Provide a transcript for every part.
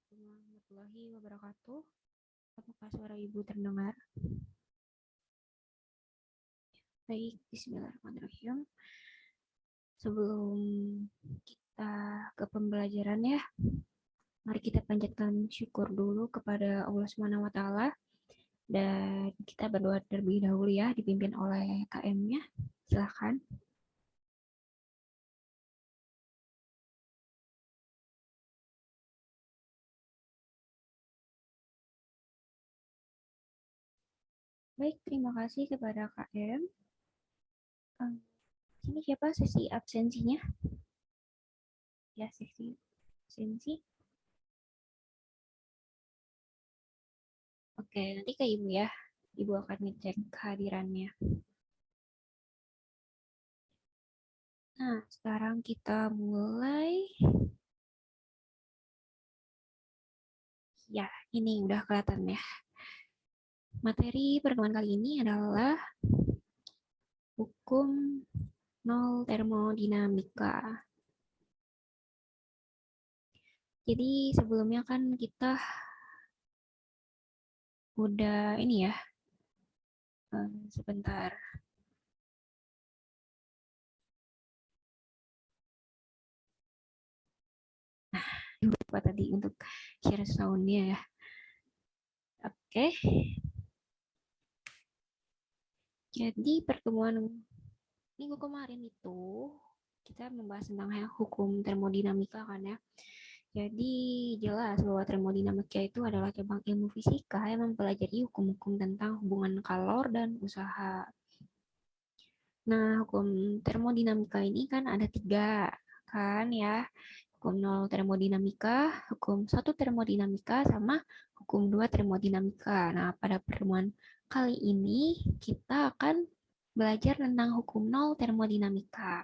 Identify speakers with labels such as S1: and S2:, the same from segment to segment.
S1: Warahmatullahi wabarakatuh. Apakah suara Ibu terdengar? Baik, bismillahirrahmanirrahim. Sebelum kita ke pembelajaran ya, mari kita panjatkan syukur dulu kepada Allah Subhanahu wa taala dan kita berdoa terlebih dahulu ya, dipimpin oleh KM-nya. Silakan. Baik, terima kasih kepada KM. Sini siapa sesi absensinya? Ya, sesi absensi. Oke, nanti ke Ibu ya. Ibu akan ngecek kehadirannya. Nah, sekarang kita mulai. Ya, ini udah kelihatan ya. Materi pertemuan kali ini adalah hukum nol termodinamika. Jadi sebelumnya kan kita udah ini ya, sebentar. Nah, lupa tadi untuk share sound-nya ya. Oke. Jadi pertemuan minggu kemarin itu kita membahas tentang hukum termodinamika kan ya. Jadi jelas bahwa termodinamika itu adalah cabang ilmu fisika yang mempelajari hukum-hukum tentang hubungan kalor dan usaha. Nah, hukum termodinamika ini kan ada 3 kan ya. Hukum 0 termodinamika, hukum 1 termodinamika, sama hukum 2 termodinamika. Nah, pada pertemuan kali ini kita akan belajar tentang hukum 0 termodinamika.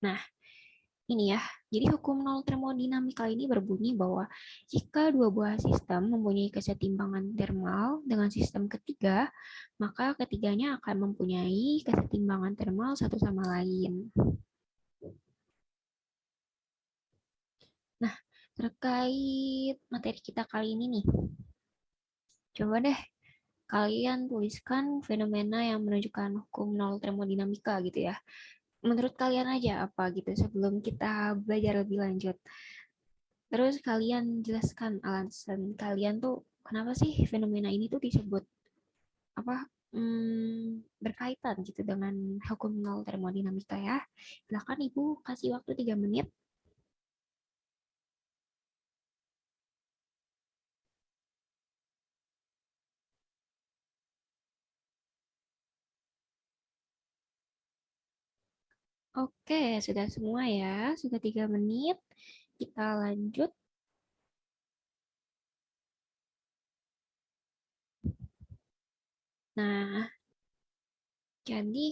S1: Nah, ini ya. Jadi hukum nol termodinamika ini berbunyi bahwa jika dua buah sistem mempunyai kesetimbangan termal dengan sistem ketiga, maka ketiganya akan mempunyai kesetimbangan termal satu sama lain. Nah, terkait materi kita kali ini nih, coba deh kalian tuliskan fenomena yang menunjukkan hukum nol termodinamika gitu ya. Menurut kalian aja apa gitu sebelum kita belajar lebih lanjut. Terus kalian jelaskan alasan kalian tuh kenapa sih fenomena ini tuh disebut apa berkaitan gitu dengan hukum nol termodinamika ya. Silakan Ibu kasih waktu 3 menit. Oke, sudah semua ya. Sudah 3 menit. Kita lanjut. Nah, jadi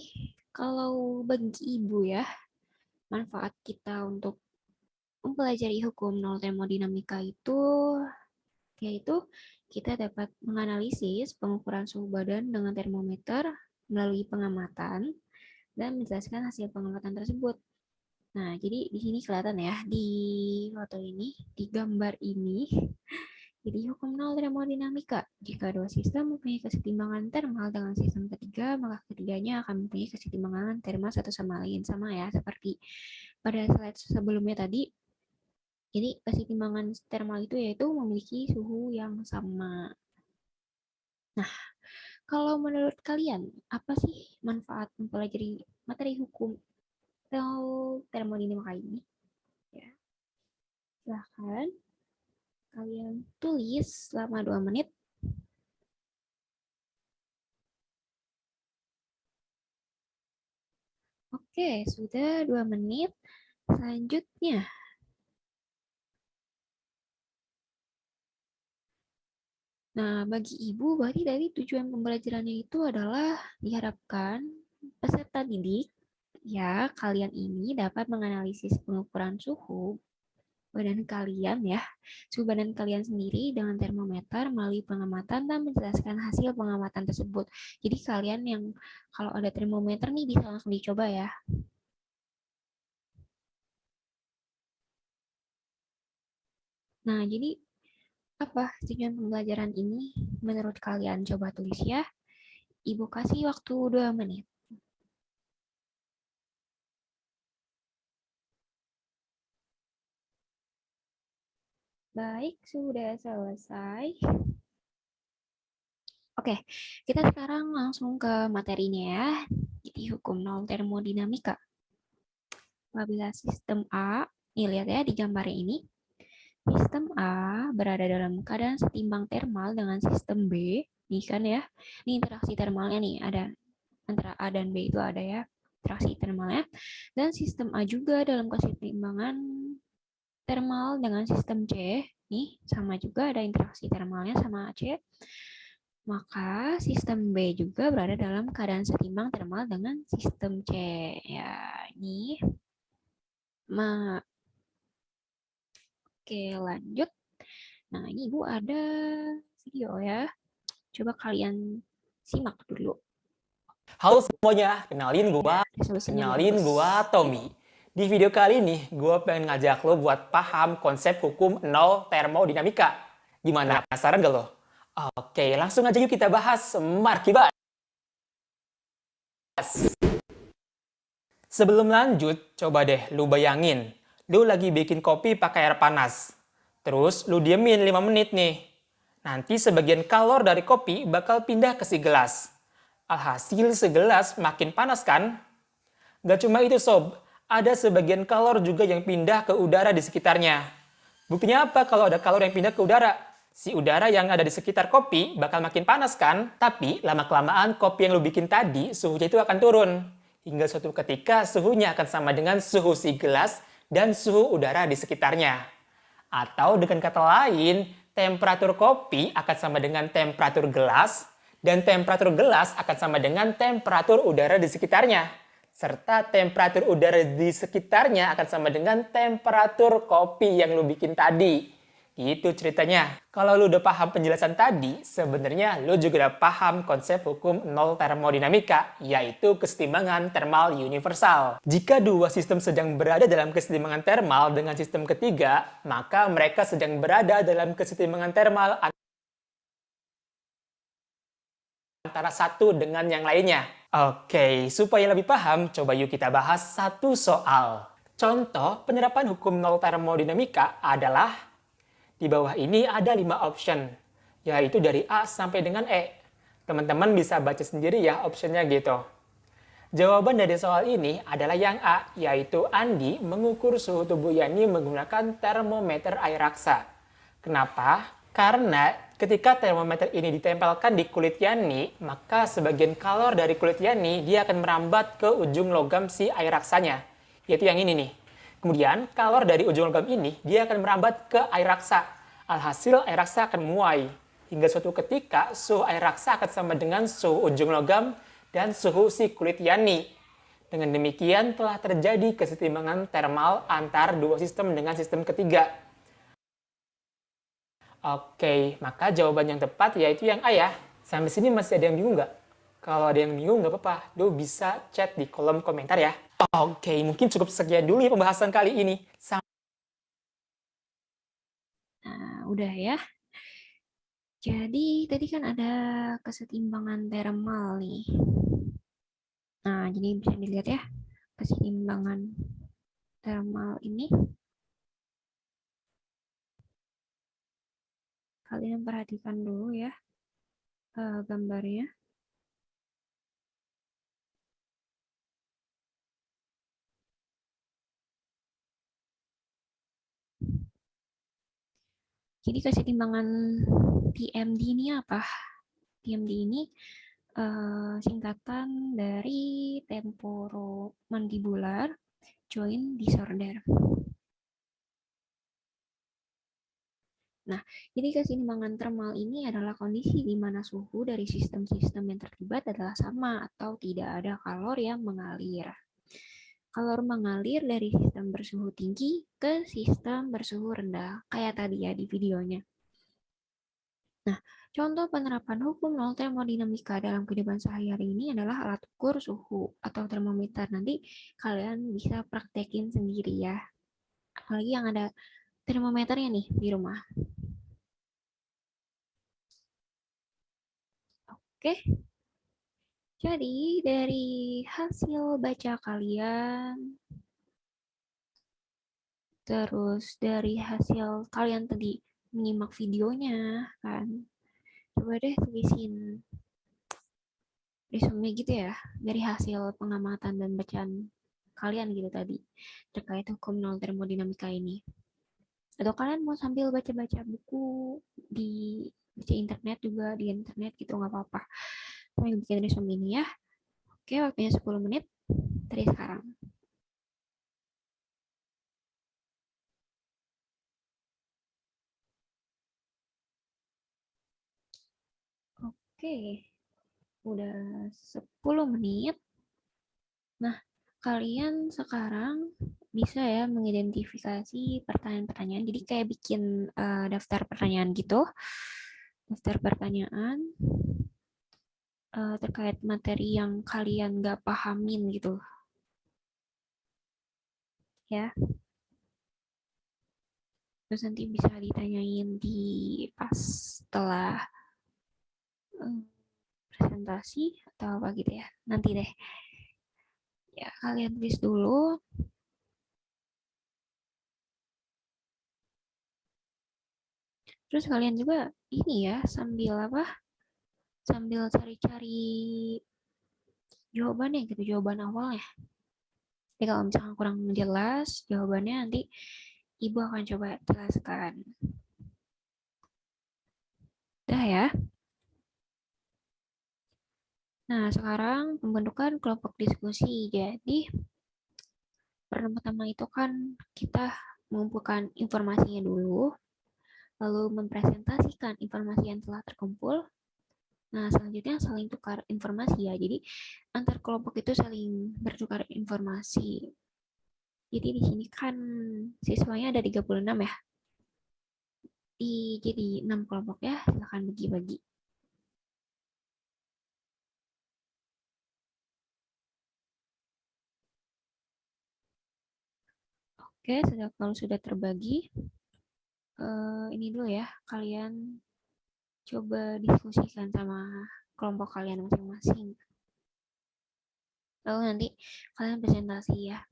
S1: kalau bagi Ibu ya, manfaat kita untuk mempelajari hukum nol termodinamika itu yaitu kita dapat menganalisis pengukuran suhu badan dengan termometer melalui pengamatan dan menjelaskan hasil pengamatan tersebut. Nah, jadi di sini kelihatan ya di foto ini, di gambar ini. Jadi hukum nol termodinamika. Jika dua sistem mempunyai kesetimbangan termal dengan sistem ketiga, maka ketiganya akan mempunyai kesetimbangan termal satu sama lain. Sama ya, seperti pada slide sebelumnya tadi. Jadi kesetimbangan termal itu yaitu memiliki suhu yang sama. Nah, kalau menurut kalian, apa sih manfaat mempelajari materi hukum termodinamika ini? Ya, silahkan kalian tulis selama 2 menit. Oke, sudah 2 menit. Selanjutnya, nah bagi Ibu, berarti dari tujuan pembelajarannya itu adalah diharapkan peserta didik, ya kalian ini dapat menganalisis pengukuran suhu badan kalian ya, suhu badan kalian sendiri dengan termometer melalui pengamatan dan menjelaskan hasil pengamatan tersebut. Jadi kalian yang kalau ada termometer nih bisa langsung dicoba ya. Nah, jadi apa tujuan pembelajaran ini menurut kalian? Coba tulis ya. Ibu kasih waktu 2 menit. Baik, sudah selesai. Oke, kita sekarang langsung ke materinya ya. Jadi hukum nol termodinamika. Apabila sistem A, nih lihat ya di gambar ini, sistem A berada dalam keadaan setimbang termal dengan sistem B, nih kan ya. Ini interaksi termalnya nih, ada antara A dan B itu ada ya, interaksi termalnya. Dan sistem A juga dalam kesetimbangan termal dengan sistem C, nih sama juga ada interaksi termalnya sama C. Maka sistem B juga berada dalam keadaan setimbang termal dengan sistem C. Ya, ini. Oke, lanjut. Nah, ini Ibu ada video ya. Coba kalian simak dulu.
S2: Halo semuanya, kenalin
S1: Ya, resolusinya bagus.
S2: Tommy. Di video kali ini, gue pengen ngajak lo buat paham konsep hukum nol termodinamika. Gimana, penasaran gak lo? Oke, langsung aja yuk kita bahas. Mari bahas. Sebelum lanjut, coba deh lu bayangin. Lu lagi bikin kopi pakai air panas. Terus lu diemin 5 menit nih. Nanti sebagian kalor dari kopi bakal pindah ke si gelas. Alhasil segelas makin panas kan? Gak cuma itu sob, ada sebagian kalor juga yang pindah ke udara di sekitarnya. Buktinya apa kalau ada kalor yang pindah ke udara? Si udara yang ada di sekitar kopi bakal makin panas kan? Tapi lama-kelamaan kopi yang lu bikin tadi suhunya itu akan turun. Hingga suatu ketika suhunya akan sama dengan suhu si gelas dan suhu udara di sekitarnya. Atau dengan kata lain, temperatur kopi akan sama dengan temperatur gelas dan temperatur gelas akan sama dengan temperatur udara di sekitarnya. Serta temperatur udara di sekitarnya akan sama dengan temperatur kopi yang lu bikin tadi. Gitu ceritanya. Kalau lu udah paham penjelasan tadi, sebenarnya lu juga udah paham konsep hukum nol termodinamika, yaitu kesetimbangan termal universal. Jika dua sistem sedang berada dalam kesetimbangan termal dengan sistem ketiga, maka mereka sedang berada dalam kesetimbangan termal antara satu dengan yang lainnya. Oke, supaya lebih paham, coba yuk kita bahas satu soal. Contoh penerapan hukum nol termodinamika adalah di bawah ini ada 5 option, yaitu dari A sampai dengan E. Teman-teman bisa baca sendiri ya optionnya gitu. Jawaban dari soal ini adalah yang A, yaitu Andi mengukur suhu tubuh Yani menggunakan termometer air raksa. Kenapa? Karena ketika termometer ini ditempelkan di kulit Yani, maka sebagian kalor dari kulit Yani dia akan merambat ke ujung logam si air raksanya, yaitu yang ini nih. Kemudian kalor dari ujung logam ini dia akan merambat ke air raksa. Alhasil air raksa akan memuai. Hingga suatu ketika suhu air raksa akan sama dengan suhu ujung logam dan suhu si kulit Yani. Dengan demikian telah terjadi kesetimbangan termal antar dua sistem dengan sistem ketiga. Oke, maka jawaban yang tepat yaitu yang A ya. Sampai sini masih ada yang bingung nggak? Kalau ada yang bingung nggak apa-apa, lu bisa chat di kolom komentar ya. Oke, mungkin cukup sekian dulu ya pembahasan kali ini.
S1: Nah, udah ya. Jadi tadi kan ada kesetimbangan termal nih. Nah, jadi bisa dilihat ya kesetimbangan termal ini. Kalian perhatikan dulu ya gambarnya. Jadi kesetimbangan TMD ini apa? TMD ini singkatan dari temporomandibular joint disorder. Nah, jadi keseimbangan termal ini adalah kondisi di mana suhu dari sistem-sistem yang terlibat adalah sama atau tidak ada kalor yang mengalir. kalor mengalir dari sistem bersuhu tinggi ke sistem bersuhu rendah, kayak tadi ya di videonya. Nah, contoh penerapan hukum nol termodinamika dalam kehidupan sehari-hari ini adalah alat ukur suhu atau termometer. Nanti kalian bisa praktekin sendiri ya. Apalagi yang ada termometernya nih di rumah. Oke, jadi dari hasil baca kalian, terus dari hasil kalian tadi menyimak videonya, kan, coba deh tulisin resume gitu ya, dari hasil pengamatan dan bacaan kalian gitu tadi, terkait hukum nol termodinamika ini. Atau kalian mau sambil baca-baca buku di baca internet juga, di internet gitu, nggak apa-apa. Sambil bikin resume ini ya. Oke, waktunya 10 menit dari sekarang. Oke, udah 10 menit. Nah, kalian sekarang bisa ya mengidentifikasi pertanyaan-pertanyaan. Jadi kayak bikin daftar pertanyaan gitu. Daftar pertanyaan terkait materi yang kalian nggak pahamin gitu ya. Terus nanti bisa ditanyain di pas setelah presentasi atau apa gitu ya. Nanti deh. Ya, kalian tulis dulu. Terus kalian juga ini ya, sambil apa? Sambil cari-cari jawabannya gitu, jawaban awalnya. Jadi kalau misalkan kurang jelas jawabannya, nanti ibu akan coba jelaskan. Dah ya. Nah, sekarang pembentukan kelompok diskusi. Jadi, pertama itu kan kita mengumpulkan informasinya dulu, lalu mempresentasikan informasi yang telah terkumpul. Nah, selanjutnya saling tukar informasi ya. Jadi, antar kelompok itu saling bertukar informasi. Jadi di sini kan siswanya ada 36 ya. Jadi 6 kelompok ya, silahkan bagi-bagi. Oke, kalau sudah terbagi, ini dulu ya, kalian coba diskusikan sama kelompok kalian masing-masing. Lalu nanti kalian presentasi ya.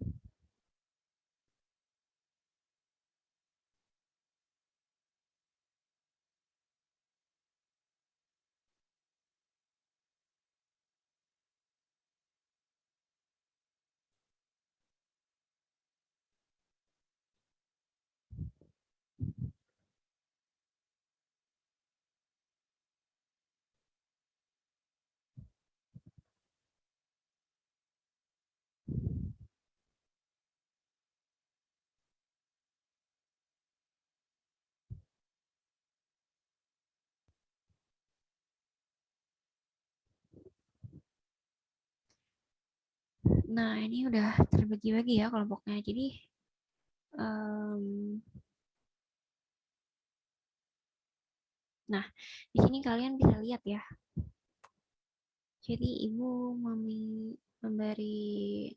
S1: Nah, ini udah terbagi-bagi ya kelompoknya. Jadi, nah, di sini kalian bisa lihat ya. Jadi, ibu memberi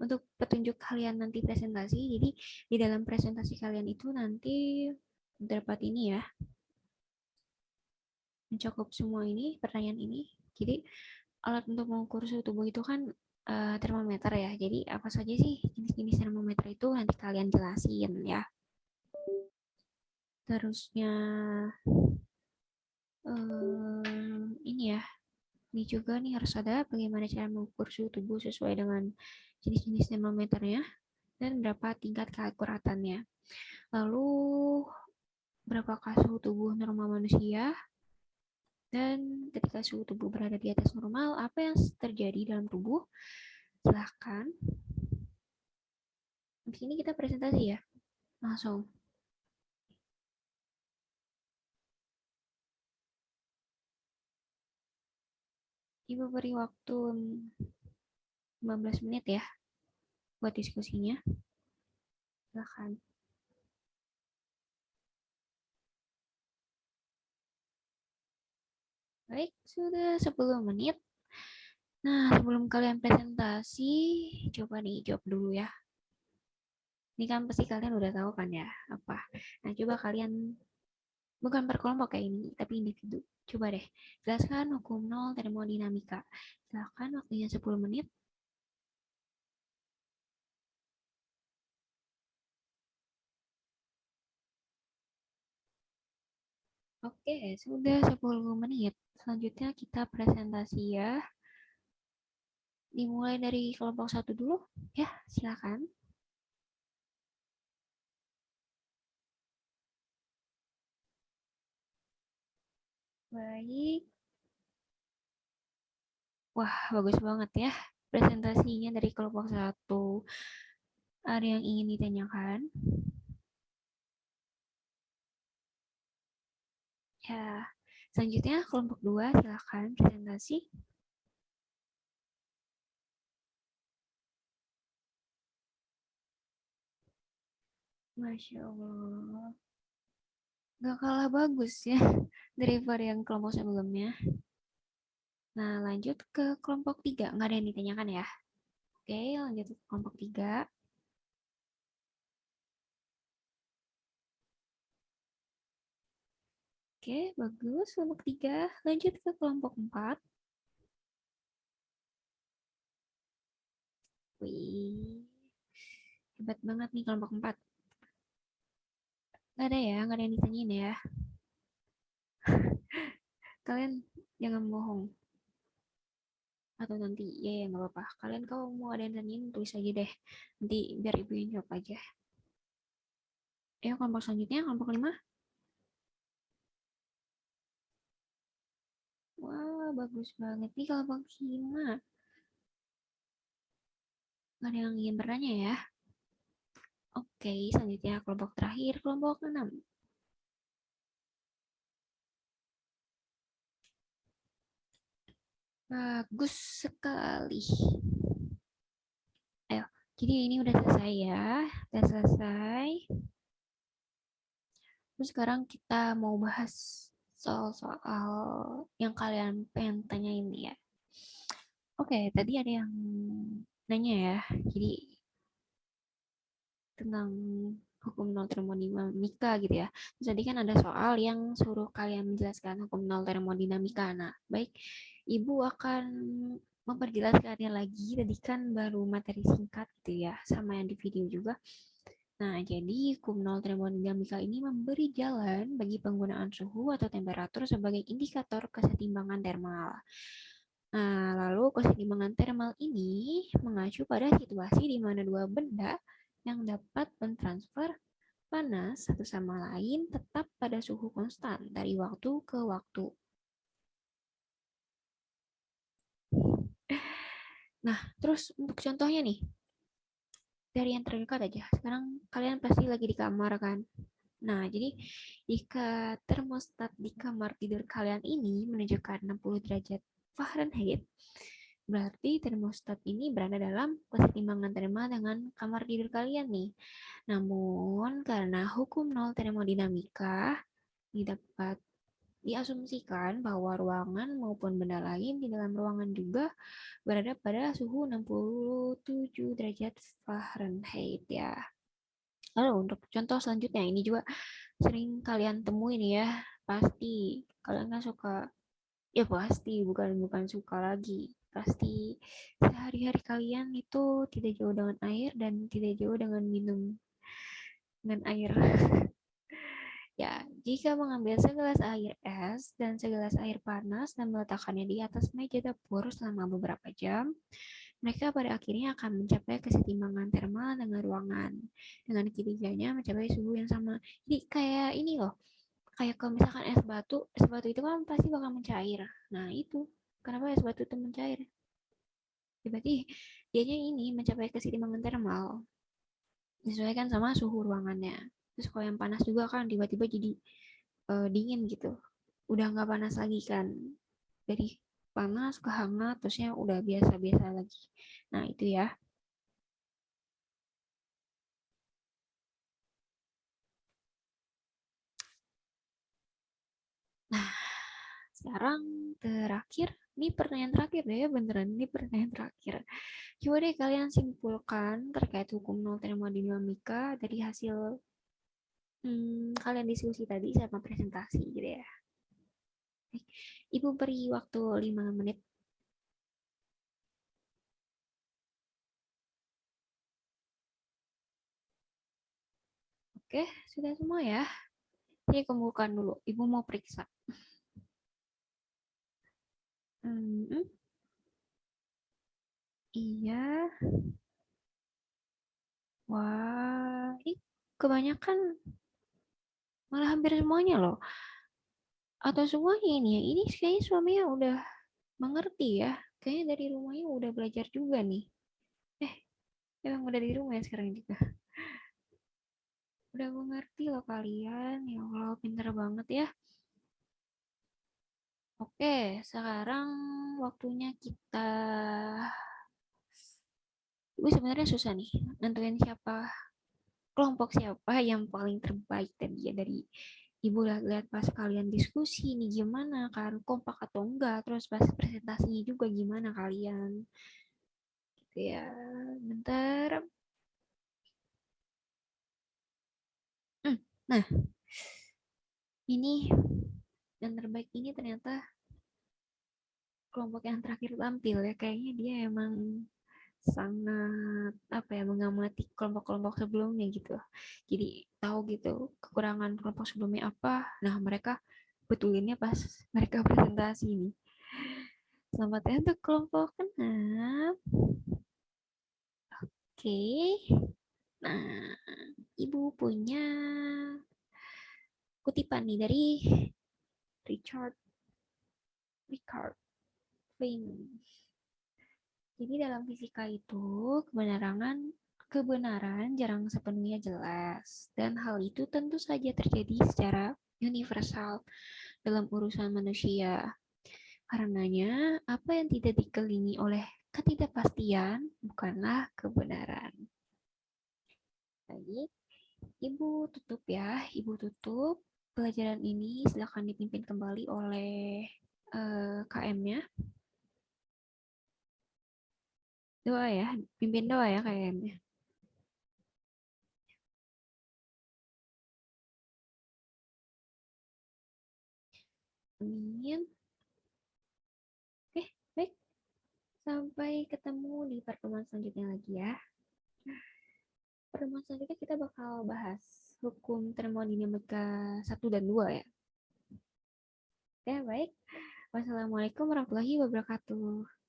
S1: untuk petunjuk kalian nanti presentasi. Jadi, di dalam presentasi kalian itu nanti terdapat ini ya, mencakup semua ini, pertanyaan ini. Jadi, alat untuk mengukur suhu tubuh itu kan termometer ya. Jadi, apa saja sih jenis-jenis termometer itu nanti kalian jelasin ya. Terusnya, ini ya, ini juga nih harus ada bagaimana cara mengukur suhu tubuh sesuai dengan jenis-jenis termometernya dan berapa tingkat keakuratannya. Lalu berapakah suhu tubuh normal manusia, dan ketika suhu tubuh berada di atas normal, apa yang terjadi dalam tubuh? Silahkan. Di sini kita presentasi ya, langsung. Ibu beri waktu 15 menit ya. buat diskusinya. Silakan. Baik, sudah 10 menit. Nah, sebelum kalian presentasi, coba nih jawab dulu ya. Ini kan pasti kalian udah tahu kan ya, apa. Nah, coba kalian, bukan per kelompok kayak ini, tapi individu. Coba deh, jelaskan hukum nol termodinamika. Silakan, waktunya 10 menit. Oke, sudah 10 menit. Selanjutnya kita presentasi ya. Dimulai dari kelompok satu dulu. Ya, silakan. Baik. Wah, bagus banget ya presentasinya dari kelompok satu. Ada yang ingin ditanyakan? Ya, selanjutnya kelompok 2 silakan presentasi. Masya Allah. Gak kalah bagus ya daripada yang kelompok sebelumnya. Nah, lanjut ke kelompok 3. Nggak ada yang ditanyakan ya? Oke, lanjut ke kelompok 3. Oke, bagus. Kelompok 3. Lanjut ke kelompok 4. Wih, hebat banget nih kelompok 4. Nggak ada ya, nggak ada yang ditanyain ya. Kalian jangan bohong. Atau nanti, ya nggak apa-apa. Kalian kalau mau ada yang tanyain, tulis aja deh. Nanti biar ibu yang jawab aja. Kelompok selanjutnya, kelompok 5. Wah, bagus banget nih kelompok 5. Nggak ada yang ingin bertanya ya. Oke, selanjutnya kelompok terakhir, kelompok 6. Bagus sekali. Ayo, jadi ini udah selesai ya. Udah selesai. Terus sekarang kita mau bahas soal-soal yang kalian pengen tanyain ya. Oke, tadi ada yang nanya ya. Jadi tentang hukum nol termodinamika gitu ya. Terus tadi kan ada soal yang suruh kalian menjelaskan hukum nol termodinamika. Nah, baik, Ibu akan memperjelaskannya lagi. Tadi kan baru materi singkat gitu ya, sama yang di video juga. Nah, jadi hukum nol termodinamika ini memberi jalan bagi penggunaan suhu atau temperatur sebagai indikator kesetimbangan termal. Nah, lalu kesetimbangan termal ini mengacu pada situasi di mana dua benda yang dapat mentransfer panas satu sama lain tetap pada suhu konstan dari waktu ke waktu. Nah, terus untuk contohnya nih, dari yang terdekat aja. Sekarang kalian pasti lagi di kamar kan? Nah, jadi jika termostat di kamar tidur kalian ini menunjukkan 60 derajat Fahrenheit, berarti termostat ini berada dalam kesetimbangan termal dengan kamar tidur kalian nih. Namun, karena hukum nol termodinamika, dapat diasumsikan bahwa ruangan maupun benda lain di dalam ruangan juga berada pada suhu 67 derajat Fahrenheit ya. Lalu untuk contoh selanjutnya, ini juga sering kalian temuin ya, pasti kalian kan suka, ya pasti bukan bukan suka lagi, pasti sehari-hari kalian itu tidak jauh dengan air dan tidak jauh dengan minum dengan air. Ya, jika mengambil segelas air es dan segelas air panas dan meletakkannya di atas meja dapur selama beberapa jam, mereka pada akhirnya akan mencapai kesetimbangan termal dengan ruangan. Dengan ketiganya mencapai suhu yang sama. Jadi kayak ini loh, kayak kalau misalkan es batu itu kan pasti bakal mencair. Nah itu, kenapa es batu itu mencair? Ya, berarti dianya ini mencapai kesetimbangan termal disesuaikan sama suhu ruangannya. Terus kalau yang panas juga kan tiba-tiba jadi dingin gitu. Udah nggak panas lagi kan. Dari panas ke hangat terusnya udah biasa-biasa lagi. Nah itu ya. Sekarang terakhir, ini pertanyaan terakhir deh ya, beneran ini pertanyaan terakhir. Coba deh kalian simpulkan terkait hukum nol termodinamika dari hasil kalian diskusi tadi sama presentasi gitu ya. Ibu beri waktu 5 menit. Oke, sudah semua ya. Jadi kumpulkan dulu. Ibu mau periksa. Iya. Wah, ini kebanyakan malah hampir semuanya loh. Atau semuanya ini ya. Ini kayaknya suaminya udah mengerti ya. Kayaknya dari rumahnya udah belajar juga nih. Eh, emang udah di rumah ya sekarang juga. Udah mengerti loh kalian. Ya Allah, pinter banget ya. Oke, sekarang waktunya kita... Ibu sebenarnya susah nih. Nentuin siapa, kelompok siapa yang paling terbaik tadi ya dari Ibu lihat pas kalian diskusi ini gimana kan, kompak atau enggak, terus pas presentasinya juga gimana kalian. Gitu ya. Bentar. Nah, ini yang terbaik ini ternyata kelompok yang terakhir tampil ya. Kayaknya dia emang sangat apa ya mengamati kelompok-kelompok sebelumnya gitu. Jadi tahu gitu kekurangan kelompok sebelumnya apa. Nah, mereka betulinnya pas mereka presentasi ini. Selamat ya untuk kelompok 6. Oke. Nah, Ibu punya kutipan nih dari Richard Ricard Feynman. Jadi dalam fisika itu kebenaran jarang sepenuhnya jelas dan hal itu tentu saja terjadi secara universal dalam urusan manusia. Karenanya, apa yang tidak dikelilingi oleh ketidakpastian bukanlah kebenaran. Baik, Ibu tutup ya, Ibu tutup. Pelajaran ini silakan dipimpin kembali oleh KM-nya. Doa ya, pimpin doa ya KM-nya. Amin. Oke, baik. Sampai ketemu di pertemuan selanjutnya lagi ya. Pertemuan selanjutnya kita bakal bahas hukum termodinamika 1 dan 2 ya. Oke, baik. Wassalamualaikum warahmatullahi wabarakatuh.